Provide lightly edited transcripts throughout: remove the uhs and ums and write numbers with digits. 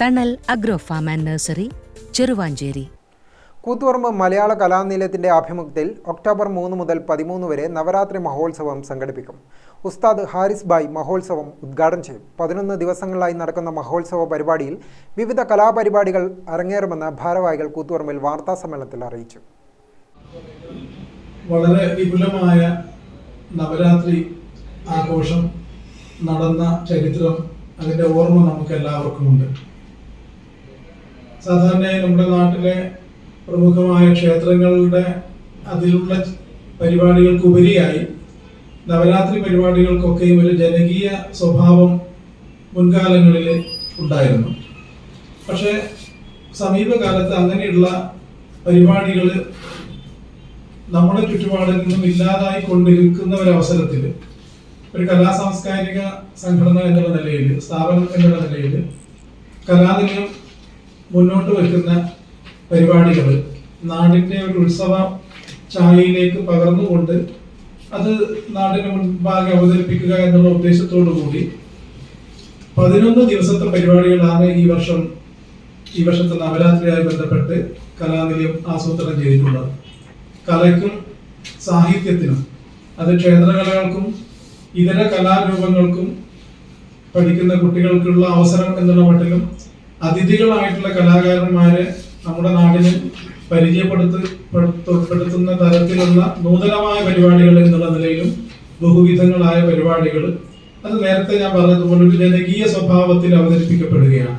തണൽ agro farm and nursery, Cheruvanchery. Koothuparamba മലയാള കലാനിലയത്തിന്റെ ആഭിമുഖ്യത്തിൽ ഒക്ടോബർ 3 മുതൽ 13 വരെ നവരാത്രി മഹോത്സവം സംഘടിപ്പിക്കും. ഉസ്താദ് ഹാരിസ് ഭായ് മഹോത്സവം ഉദ്ഘാടനം ചെയ്യും. 11 ദിവസങ്ങളിലായി നടക്കുന്ന മഹോത്സവ പരിപാടിയിൽ വിവിധ കലാപരിപാടികൾ അരങ്ങേറുമെന്ന് ഭാരവാഹികൾ കൂത്തുപറമ്പിൽ വാർത്താസമ്മേളനത്തിൽ അറിയിച്ചു. വളരെ വിപുലമായ നവരാത്രി ആഘോഷം നടന്ന ചരിത്രം, അതിൻ്റെ ഓർമ്മ നമുക്ക് എല്ലാവർക്കും ഉണ്ട്. സാധാരണയായി നമ്മുടെ നാട്ടിലെ പ്രമുഖമായ ക്ഷേത്രങ്ങളുടെ അതിലുള്ള പരിപാടികൾക്കുപരിയായി നവരാത്രി പരിപാടികൾക്കൊക്കെയും ഒരു ജനകീയ സ്വഭാവം മുൻകാലങ്ങളിൽ ഉണ്ടായിരുന്നു. പക്ഷേ സമീപകാലത്ത് അങ്ങനെയുള്ള പരിപാടികൾ നമ്മുടെ ചുറ്റുപാടിൽ നിന്നും ഇല്ലാതായി കൊണ്ടിരിക്കുന്ന ഒരവസരത്തിൽ ഒരു കലാസാംസ്കാരിക സംഘടന എന്നുള്ള നിലയിൽ, സ്ഥാപനം എന്നുള്ള നിലയിൽ കലാനിലയം മുന്നോട്ട് വെക്കുന്ന പരിപാടികൾ നാടിൻ്റെ ഒരു ഉത്സവ ഛായയിലേക്ക് പകർന്നുകൊണ്ട് അത് നാടിന് മുൻപാകെ അവതരിപ്പിക്കുക എന്നുള്ള ഉദ്ദേശത്തോടു കൂടി 11 ദിവസത്തെ പരിപാടികളാണ് ഈ വർഷത്തെ നവരാത്രിയായി ബന്ധപ്പെട്ട് കലാനിലയം ആസൂത്രണം ചെയ്തിട്ടുള്ളത്. കലയ്ക്കും സാഹിത്യത്തിനും, അത് ക്ഷേത്രകലകൾക്കും ഇതര കലാരൂപങ്ങൾക്കും പഠിക്കുന്ന കുട്ടികൾക്കുള്ള അവസരം എന്നുള്ള മട്ടിലും അതിഥികളായിട്ടുള്ള കലാകാരന്മാരെ നമ്മുടെ നാടിന് പരിചയപ്പെടുത്തുന്ന തരത്തിലുള്ള നൂതനമായ പരിപാടികൾ എന്നുള്ള നിലയിലും ബഹുവിധങ്ങളായ പരിപാടികൾ, അത് നേരത്തെ ഞാൻ പറഞ്ഞതുപോലെ ഒരു ജനകീയ സ്വഭാവത്തിൽ അവതരിപ്പിക്കപ്പെടുകയാണ്.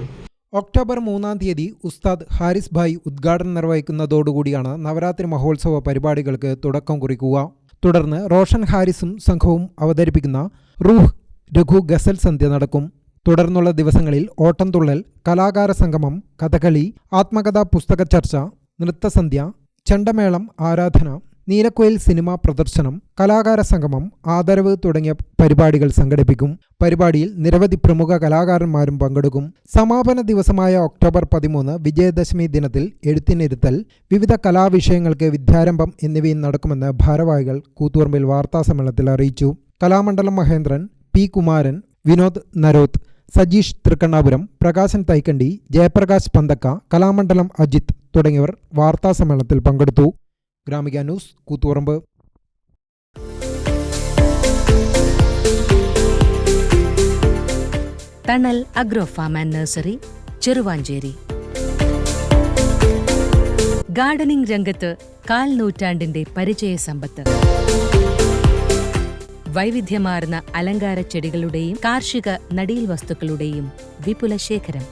ഒക്ടോബർ 3-ാം തീയതി ഉസ്താദ് ഹാരിസ് ഭായ് ഉദ്ഘാടനം നിർവഹിക്കുന്നതോടുകൂടിയാണ് നവരാത്രി മഹോത്സവ പരിപാടികൾക്ക് തുടക്കം കുറിക്കുക. തുടർന്ന് റോഷൻ ഹാരിസും സംഘവും അവതരിപ്പിക്കുന്ന റൂഹ് രഘു ഗസൽ സന്ധ്യ നടക്കും. തുടർന്നുള്ള ദിവസങ്ങളിൽ ഓട്ടംതുള്ളൽ, കലാകാര സംഗമം, കഥകളി, ആത്മകഥാ പുസ്തക ചർച്ച, നൃത്തസന്ധ്യ, ചെണ്ടമേളം, ആരാധന, നീലക്കുയിൽ സിനിമാ പ്രദർശനം, കലാകാര സംഗമം, ആദരവ് തുടങ്ങിയ പരിപാടികൾ സംഘടിപ്പിക്കും. പരിപാടിയിൽ നിരവധി പ്രമുഖ കലാകാരന്മാരും പങ്കെടുക്കും. സമാപന ദിവസമായ ഒക്ടോബർ 13 വിജയദശമി ദിനത്തിൽ എഴുത്തിനിരുത്തൽ, വിവിധ കലാവിഷയങ്ങൾക്ക് വിദ്യാരംഭം എന്നിവയും നടക്കുമെന്ന് ഭാരവാഹികൾ കൂത്തുപറമ്പിൽ വാർത്താസമ്മേളനത്തിൽ അറിയിച്ചു. കലാമണ്ഡലം മഹേന്ദ്രൻ, പി കുമാരൻ, വിനോദ് നരോത്ത്, സജീഷ് തൃക്കണ്ണാപുരം, പ്രകാശൻ തൈക്കണ്ടി, ജയപ്രകാശ് പന്തക്ക, കലാമണ്ഡലം അജിത് തുടങ്ങിയവർ വാർത്താസമ്മേളനത്തിൽ പങ്കെടുത്തു. Gramika news, Koothuparamba. Thanal agro farm and nursery, Cheruvanchery. Gardening രംഗത്ത് 1/4 നൂറ്റാണ്ടിന്റെ പരിചയസമ്പത്ത്. വൈവിധ്യമാർന്ന അലങ്കാര ചെടികളുടെയും കാർഷിക നടീൽ വസ്തുക്കളുടെയും വിപുല ശേഖരം.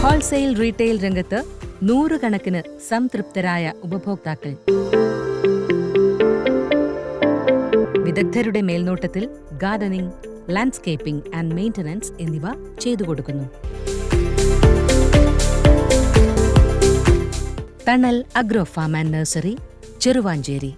ഹോൾസെയിൽ റീറ്റെയിൽ രംഗത്ത് 100 കണക്കിന് സംതൃപ്തരായ ഉപഭോക്താക്കൾ. വിദഗ്ധരുടെ മേൽനോട്ടത്തിൽ ഗാർഡനിംഗ്, ലാൻഡ്സ്കേപ്പിംഗ് ആൻഡ് മെയിന്റനൻസ് എന്നിവ ചെയ്തു കൊടുക്കുന്നു. Thanal agro farm and nursery, Cheruvanchery.